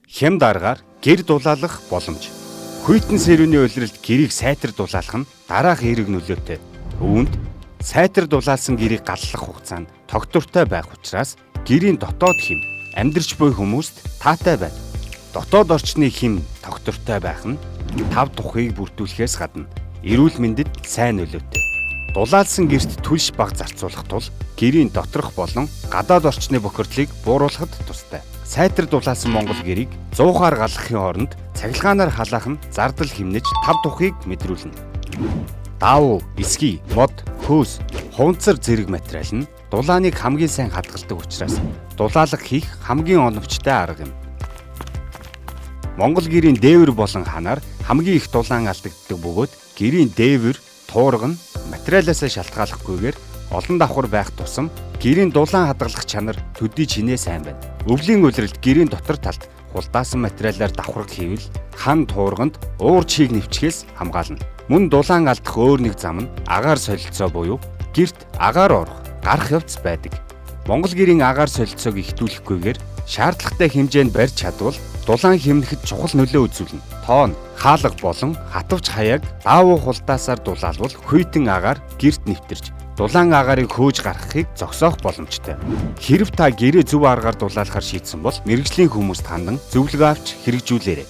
Хямд аргаар гэр дулаалах боломж. Хүйтэн сэрүүний улиралд гэрийг сайтар дулаалах нь дараах эерэг нөлөөтэй. Үүнд сайтар дулаалсан гэрийг галлах хугацаа нь тогтвортой байх учраас гэрийн дотоод хэм амьдарч буй хүмүүст таатай байна. Дотоод орчны хэм тогтвортой байх нь тав тухыг бүрдүүлэхээс гадна эрүүл мэндэд сайн нөлөөтэй. Дулаалсан гэрт түлш баг зарцуулах тул гэрийн доторх болон гадаад орчны бохирдлыг бууруулахад тустай. Сайтар дулаалсан Монгол гэрийг 100-аар галлахын оронд цахилгаанаар халаах нь зардал хэмнэж тав тухыг мэдрүүлнэ. Даав, эсгий, мод, хөөс, хуванцар зэрэг материал нь дулааныг хамгийн сайн хадгалдаг учраас дулаалга хийх хамгийн оновчтой арга юм. Монгол гэрийн дээвэр болон ханаар хамгийн их дулаан алдагддаг бөгөөд гэрийн дээвэр, туурга нь материалаас шалтгааллахгүйгээр олон давхар байх тусам гэрийн дулаан хадгалах чанар төдий чинээ сайн байна. Өвлийн улиралд гэрийн дотор талд хулдаасан материалаар давхарг хийвэл хан туурганд уур чийг нэвчгээс хамгаална. Мөн дулаан алдах өөр нэг зам нь агаар солилцоо буюу гэрт агаар орох, гарах явц байдаг. Монгол гэрийн агаар солилцоог ихтүүлэхгүйгээр шаардлагатай хэмжээнд барьж чадвал дулаан хэмнэхэд чухал нөлөө үзүүлнэ. Тоон, хаалга болон хатвч хаяаг даавуу хулдаасаар дулаалвал хүйтэн агаар гэрт нэвтэрч дулаан агаарыг хөөж гаргахыг зогсоох боломжтой. Хэрэв та гэрээ зөв аргаар дулаалахар шийдсэн бол мэргэжлийн хүмүүст хандан зөвлөгөө авч хэрэгжүүлээрэй.